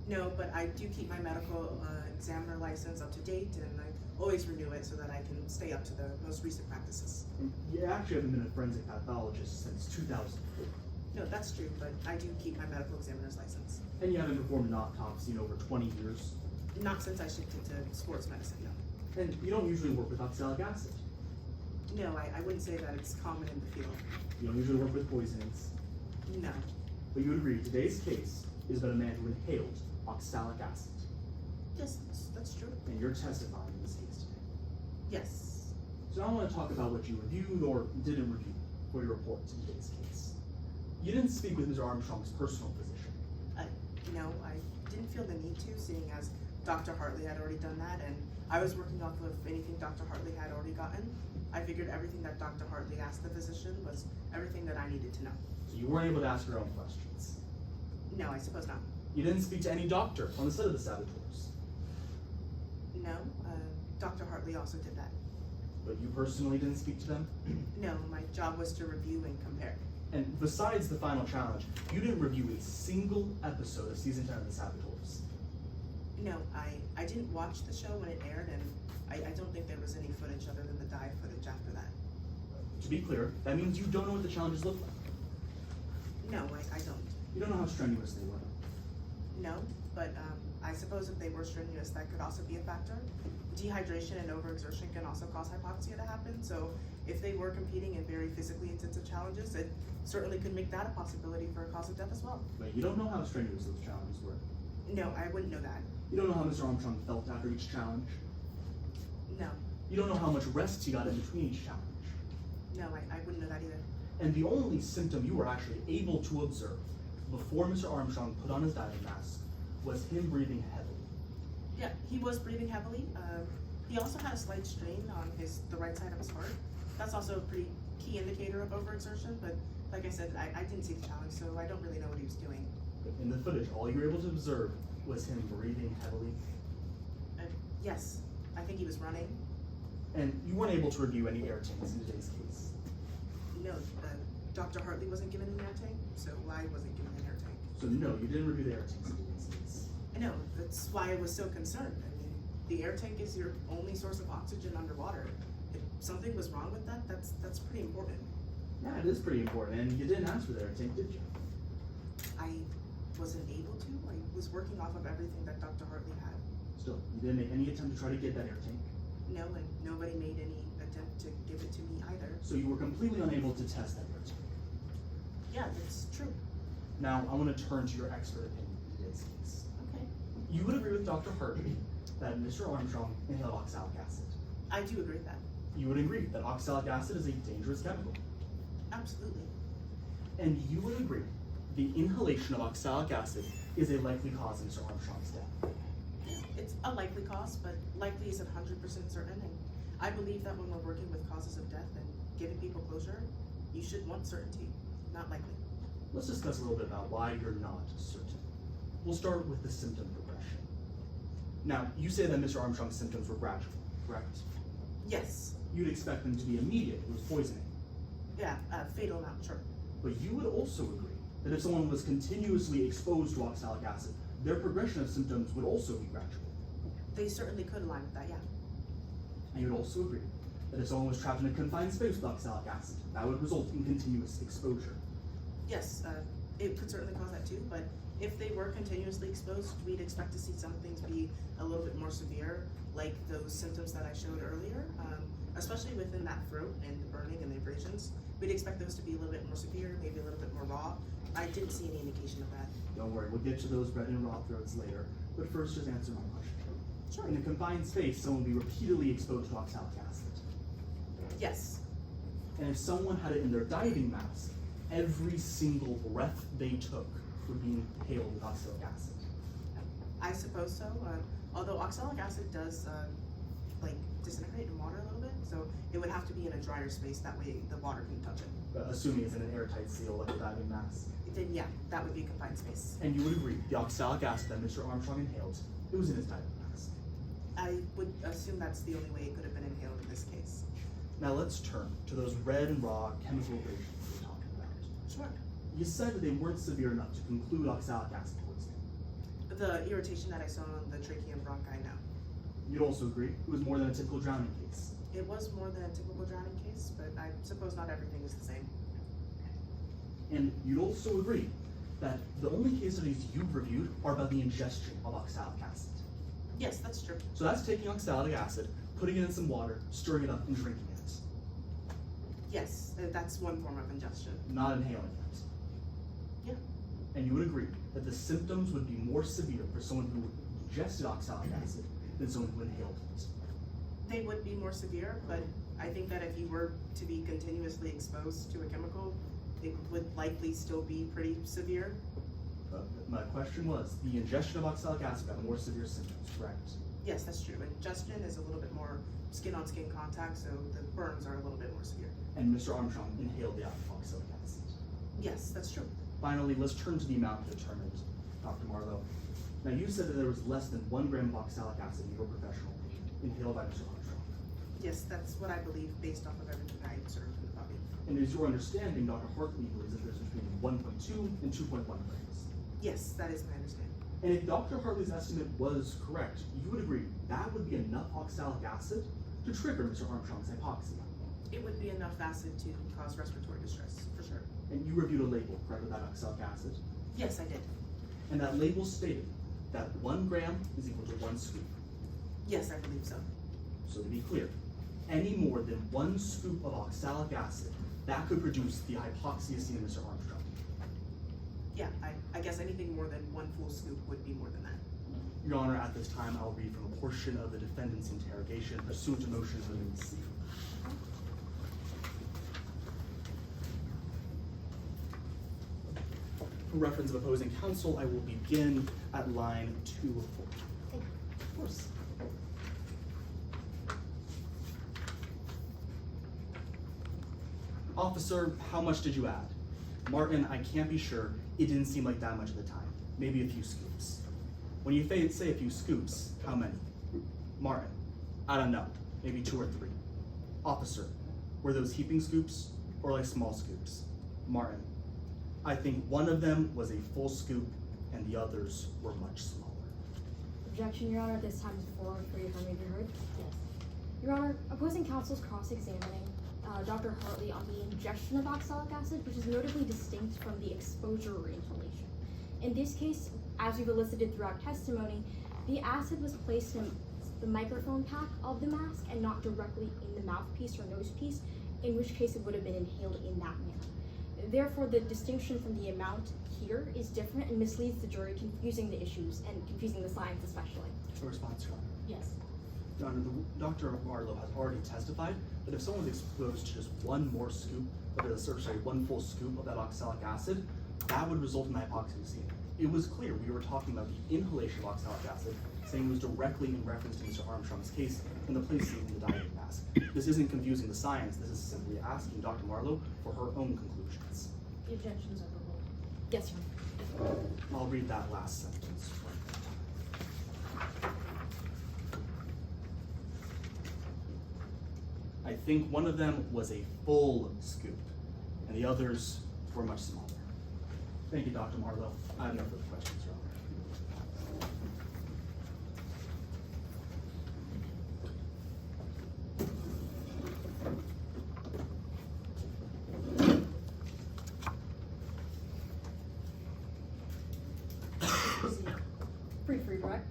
G: No, but I do keep my medical examiner license up to date, and I always renew it so that I can stay up to the most recent practices.
H: You actually haven't been a forensic pathologist since 2004.
G: No, that's true, but I do keep my medical examiner's license.
H: And you haven't performed an autopsy in over 20 years.
G: Not since I shifted to sports medicine, no.
H: And you don't usually work with oxalic acid.
G: No, I wouldn't say that it's common in the field.
H: You don't usually work with poisonings.
G: No.
H: But you would agree today's case is about a man who inhaled oxalic acid.
G: Yes, that's true.
H: And you're testifying in this case today.
G: Yes.
H: So now I want to talk about what you reviewed or didn't review for your report in today's case. You didn't speak with Mr. Armstrong's personal physician.
G: No, I didn't feel the need to, seeing as Dr. Hartley had already done that, and I was working off of anything Dr. Hartley had already gotten. I figured everything that Dr. Hartley asked the physician was everything that I needed to know.
H: So you weren't able to ask your own questions.
G: No, I suppose not.
H: You didn't speak to any doctor on the set of the Saboteurs.
G: No, Dr. Hartley also did that.
H: But you personally didn't speak to them?
G: No, my job was to review and compare.
H: And besides the final challenge, you didn't review a single episode of season 10 of the Saboteurs.
G: No, I didn't watch the show when it aired, and I don't think there was any footage other than the dive footage after that.
H: To be clear, that means you don't know what the challenges look like.
G: No, I don't.
H: You don't know how strenuous they were.
G: No, but I suppose if they were strenuous, that could also be a factor. Dehydration and overexertion can also cause hypoxia to happen, so if they were competing in very physically intensive challenges, it certainly could make that a possibility for a cause of death as well.
H: But you don't know how strenuous those challenges were.
G: No, I wouldn't know that.
H: You don't know how Mr. Armstrong felt after each challenge.
G: No,
H: You don't know how much rest he got in between each challenge.
G: no, I wouldn't know that either.
H: And the only symptom you were actually able to observe before Mr. Armstrong put on his diving mask was him breathing heavily.
G: Yeah, he was breathing heavily. He also had a slight strain on the right side of his heart. That's also a pretty key indicator of overexertion, but like I said, I didn't see the challenge, so I don't really know what he was doing.
H: But in the footage, all you were able to observe was him breathing heavily.
G: Yes, I think he was running.
H: And you weren't able to review any air tanks in today's case.
G: No, Dr. Hartley wasn't given an air tank, so I wasn't given an air tank.
H: So no, you didn't review the air tanks in today's case.
G: I know, that's why I was so concerned. I mean, the air tank is your only source of oxygen underwater. If something was wrong with that, that's pretty important.
H: Yeah, it is pretty important, and you didn't ask for the air tank, did you?
G: I wasn't able to. I was working off of everything that Dr. Hartley had.
H: Still, you didn't make any attempt to try to get that air tank.
G: No, and nobody made any attempt to give it to me either.
H: So you were completely unable to test that air tank.
G: Yeah, that's true.
H: Now, I want to turn to your expert opinion in today's case.
G: Okay.
H: You would agree with Dr. Hartley that Mr. Armstrong inhaled oxalic acid.
G: I do agree with that.
H: You would agree that oxalic acid is a dangerous chemical.
G: Absolutely.
H: And you would agree the inhalation of oxalic acid is a likely cause of Mr. Armstrong's death.
G: It's a likely cause, but likely isn't 100% certain, and I believe that when we're working with causes of death and giving people closure, you should want certainty, not likely.
H: Let's discuss a little bit about why you're not certain. We'll start with the symptom progression. Now, you say that Mr. Armstrong's symptoms were gradual, correct?
G: Yes.
H: You'd expect them to be immediate, it was poisoning.
G: Yeah, fatal amount, sure.
H: But you would also agree that if someone was continuously exposed to oxalic acid, their progression of symptoms would also be gradual.
G: They certainly could align with that, yeah.
H: And you would also agree that if someone was trapped in a confined space with oxalic acid, that would result in continuous exposure.
G: Yes, it could certainly cause that too, but if they were continuously exposed, we'd expect to see some things be a little bit more severe, like those symptoms that I showed earlier, especially within that throat and the burning and the abrasions. We'd expect those to be a little bit more severe, maybe a little bit more raw. I didn't see any indication of that.
H: Don't worry, we'll get to those red and raw throats later, but first just answer my question.
G: Sure.
H: In a confined space, someone would be repeatedly exposed to oxalic acid.
G: Yes.
H: And if someone had it in their diving mask, every single breath they took would be inhaled with oxalic acid.
G: I suppose so. Although oxalic acid does disintegrate in water a little bit, so it would have to be in a drier space. That way the water can touch it.
H: But assuming it's in an airtight seal like a diving mask.
G: Then yeah, that would be a confined space.
H: And you would agree, the oxalic acid that Mr. Armstrong inhaled, it was in his diving mask.
G: I would assume that's the only way it could have been inhaled in this case.
H: Now let's turn to those red and raw chemical abrasions we were talking about.
G: Sure.
H: You said that they weren't severe enough to conclude oxalic acid poisoning.
G: The irritation that I saw on the trachea and bronchi now.
H: You'd also agree it was more than a typical drowning case.
G: It was more than a typical drowning case, but I suppose not everything is the same.
H: And you'd also agree that the only case studies you've reviewed are about the ingestion of oxalic acid.
G: Yes, that's true.
H: So that's taking oxalic acid, putting it in some water, stirring it up, and drinking it.
G: Yes, that's one form of ingestion.
H: Not inhaling it.
G: Yeah.
H: And you would agree that the symptoms would be more severe for someone who ingested oxalic acid than someone who inhaled it.
G: They would be more severe, but I think that if you were to be continuously exposed to a chemical, it would likely still be pretty severe.
H: My question was, the ingestion of oxalic acid got more severe symptoms, correct?
G: Yes, that's true. Ingestion is a little bit more skin-on-skin contact, so the burns are a little bit more severe.
H: And Mr. Armstrong inhaled the oxalic acid.
G: Yes, that's true.
H: Finally, let's turn to the amount determined, Dr. Marlowe. Now, you said that there was less than 1 gram of oxalic acid in your professional opinion, inhaled by Mr. Armstrong.
G: Yes, that's what I believe based off of everything I observed in the body.
H: And is your understanding, Dr. Hartley believes that there's between 1.2 and 2.1 grams.
G: Yes, that is my understanding.
H: And if Dr. Hartley's estimate was correct, you would agree that would be enough oxalic acid to trigger Mr. Armstrong's hypoxia.
G: It would be enough acid to cause respiratory distress, for sure.
H: And you reviewed a label, correct, with that oxalic acid?
G: Yes, I did.
H: And that label stated that 1 gram is equal to 1 scoop.
G: Yes, I believe so.
H: So to be clear, any more than 1 scoop of oxalic acid, that could produce the hypoxia seen in Mr. Armstrong.
G: Yeah, I guess anything more than 1 full scoop would be more than that.
H: Your Honor, at this time, I'll read from a portion of the defendant's interrogation pursuant to motions limiting C. For reference of opposing counsel, I will begin at line 204. Of course. Officer, how much did you add? Martin, I can't be sure. It didn't seem like that much at the time. Maybe a few scoops. When you say a few scoops, how many? Martin, I don't know. Maybe 2 or 3. Officer, were those heaping scoops or like small scoops? Martin, I think one of them was a full scoop and the others were much smaller.
F: Objection, Your Honor. This time is before for you, if I may be heard.
E: Yes.
F: Your Honor, opposing counsel's cross-examining Dr. Hartley on the ingestion of oxalic acid, which is notably distinct from the exposure or inhalation. In this case, as we've elicited throughout testimony, the acid was placed in the microphone pack of the mask and not directly in the mouthpiece or nose piece, in which case it would have been inhaled in that manner. Therefore, the distinction from the amount here is different and misleads the jury, confusing the issues and confusing the science especially.
H: A response, Your Honor.
E: Yes.
H: Your Honor, Dr. Marlowe has already testified that if someone was exposed to just 1 more scoop, 1 full scoop of that oxalic acid, that would result in the hypoxia seen. It was clear we were talking about the inhalation of oxalic acid, saying it was directly in reference to Mr. Armstrong's case in the placing in the diving mask. This isn't confusing the science, this is simply asking Dr. Marlowe for her own conclusions.
E: The objection is overruled.
A: Yes, Your Honor.
H: I'll read that last sentence. I think one of them was a full scoop, and the others were much smaller. Thank you, Dr. Marlowe. I have no further questions, Your Honor.
A: Brief redirect.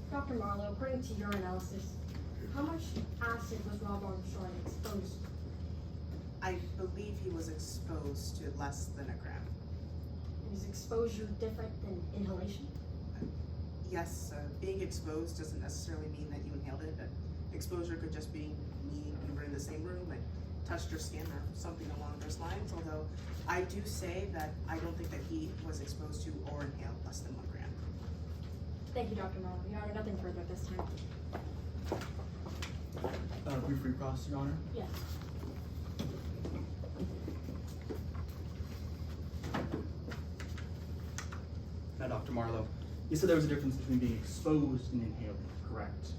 F: Dr. Marlowe, according to your analysis, how much acid was Rob Armstrong exposed to?
G: I believe he was exposed to less than a gram.
F: Is exposure different than inhalation?
G: Yes, being exposed doesn't necessarily mean that you inhaled it. Exposure could just be meaning you were in the same room and touched your skin or something along those lines, although I do say that I don't think that he was exposed to or inhaled less than 1 gram.
F: Thank you, Dr. Marlowe. Your Honor, nothing further at this time.
H: Brief recross, Your Honor.
F: Yes.
H: Now, Dr. Marlowe, you said there was a difference between being exposed and inhaling, correct?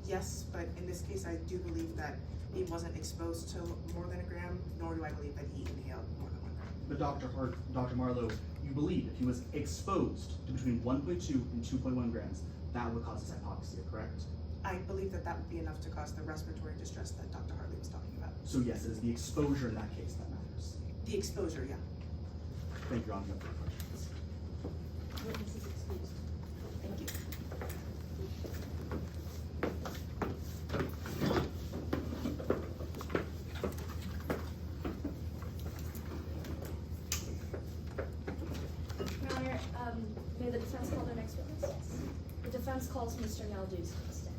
G: Yes, but in this case, I do believe that he wasn't exposed to more than a gram, nor do I believe that he inhaled more than 1 gram.
H: But Dr. Marlowe, you believe if he was exposed to between 1.2 and 2.1 grams, that would cause his hypoxia, correct?
G: I believe that that would be enough to cause the respiratory distress that Dr. Hartley was talking about.
H: So yes, it is the exposure in that case that matters.
G: The exposure, yeah.
H: Thank you, Your Honor. No further questions.
E: Witness is excused.
G: Thank you.
F: Your Honor, may the defense call their next witness? Yes. The defense calls Mr. Nalduz to the stand.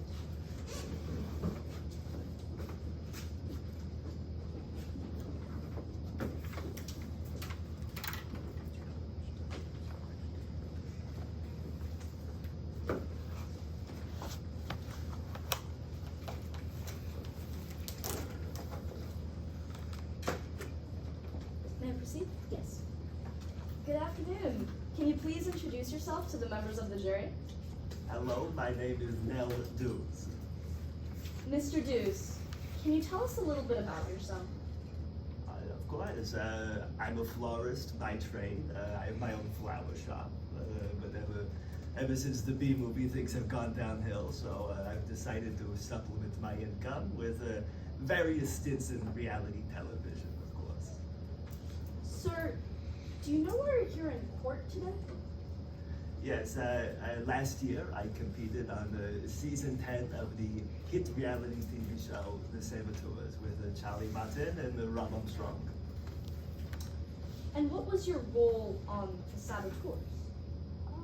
F: May I proceed? Yes. Good afternoon. Can you please introduce yourself to the members of the jury?
I: Hello, my name is Nell Deuce.
F: Mr. Deuce, can you tell us a little bit about yourself?
I: Of course, I'm a florist by trade. I have my own flower shop. But ever since the B movie, things have gone downhill, so I've decided to supplement my income with various stints in reality television, of course.
F: Sir, do you know where you're in court today?
I: Yes, last year I competed on season 10 of the hit reality TV show The Saboteurs with Charlie Martin and Rob Armstrong.
F: And what was your role on the Saboteurs?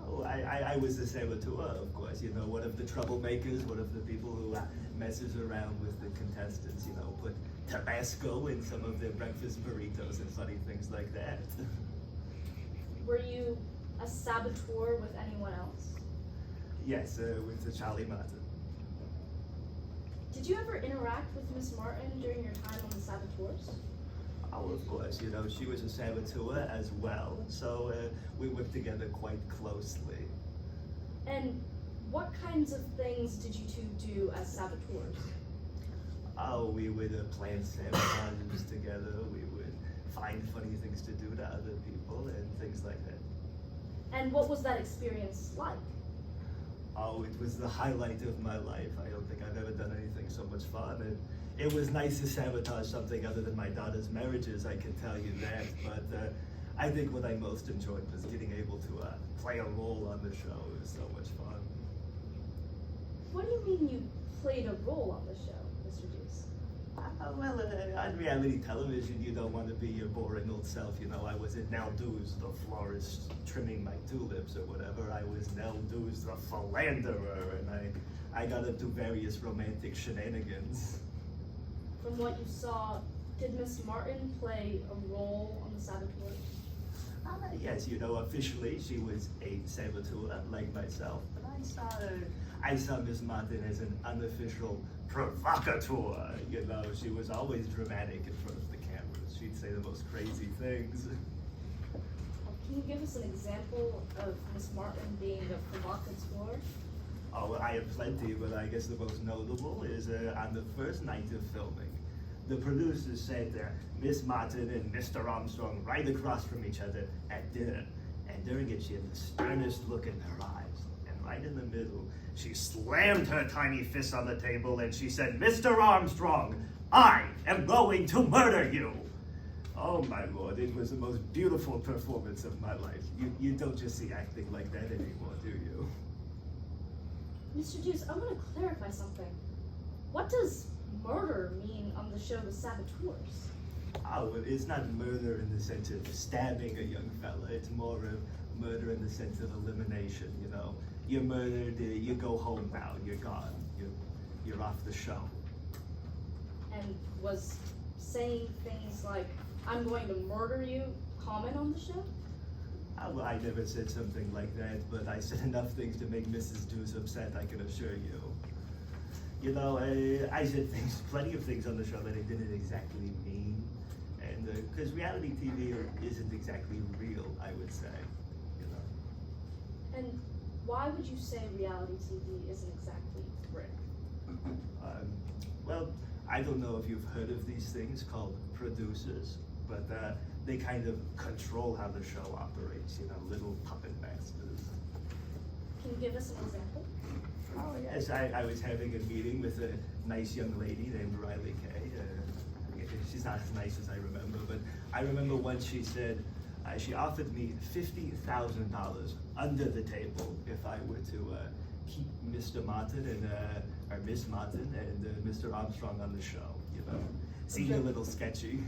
I: Oh, I was the saboteur, of course. You know, one of the troublemakers, one of the people who messes around with the contestants, you know, put Tabasco in some of their breakfast burritos and funny things like that.
F: Were you a saboteur with anyone else?
I: Yes, with Charlie Martin.
F: Did you ever interact with Miss Martin during your time on the Saboteurs?
I: Oh, of course, you know, she was a saboteur as well, so we worked together quite closely.
F: And what kinds of things did you two do as saboteurs?
I: Oh, we would plan sabotages together, we would find funny things to do to other people and things like that.
F: And what was that experience like?
I: Oh, it was the highlight of my life. I don't think I've ever done anything so much fun. And it was nice to sabotage something other than my daughter's marriages, I can tell you that. But I think what I most enjoyed was getting able to play a role on the show. It was so much fun.
F: What do you mean you played a role on the show, Mr. Deuce?
I: Well, on reality television, you don't want to be your boring old self. You know, I wasn't Nell Deuce, the florist trimming my tulips or whatever. I was Nell Deuce, the philanderer, and I got up to various romantic shenanigans.
F: From what you saw, did Miss Martin play a role on the Saboteurs?
I: Yes, you know, officially she was a saboteur, like myself, but I saw Miss Martin as an unofficial provocateur. You know, she was always dramatic in front of the cameras. She'd say the most crazy things.
F: Can you give us an example of Miss Martin being a provocateur?
I: Oh, I have plenty, but I guess the most notable is on the first night of filming. The producers said Miss Martin and Mr. Armstrong right across from each other at dinner. And during it, she had the sternest look in her eyes. And right in the middle, she slammed her tiny fist on the table and she said, "Mr. Armstrong, I am going to murder you." Oh my lord, it was the most beautiful performance of my life. You don't just see acting like that anymore, do you?
F: Mr. Deuce, I want to clarify something. What does murder mean on the show The Saboteurs?
I: Oh, well, it's not murder in the sense of stabbing a young fella. It's more of murder in the sense of elimination, you know. You're murdered, you go home now, you're gone. You're off the show.
F: And was saying things like, "I'm going to murder you," common on the show?
I: Well, I never said something like that, but I said enough things to make Mrs. Deuce upset, I can assure you. You know, I said plenty of things on the show that I didn't exactly mean. And, because reality TV isn't exactly real, I would say, you know.
F: And why would you say reality TV isn't exactly real?
I: Well, I don't know if you've heard of these things called producers, but they kind of control how the show operates, you know, little puppet masters.
F: Can you give us an example?
I: Oh yes, I was having a meeting with a nice young lady named Riley Kay. She's not as nice as I remember, but I remember once she said, she offered me $50,000 under the table if I were to keep Mr. Martin and or Miss Martin and Mr. Armstrong on the show. You know, seemed a little sketchy.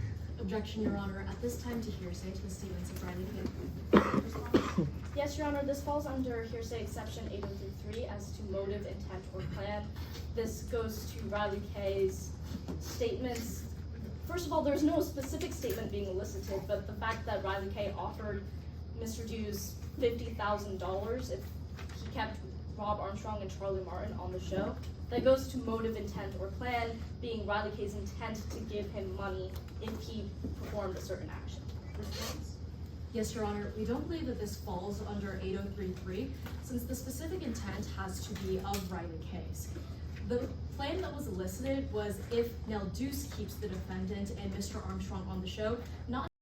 J: Objection, Your Honor. At this time to hearsay to the statements of Riley Kay.
F: Yes, Your Honor, this falls under hearsay exception 8033 as to motive, intent, or plan. This goes to Riley Kay's statements. First of all, there's no specific statement being elicited, but the fact that Riley Kay offered Mr. Deuce $50,000 if he kept Rob Armstrong and Charlie Martin on the show, that goes to motive, intent, or plan, being Riley Kay's intent to give him money if he performed a certain action. Response?
J: Yes, Your Honor. We don't believe that this falls under 8033 since the specific intent has to be of Riley Kay's. The plan that was elicited was if Nell Deuce keeps the defendant and Mr. Armstrong on the show, not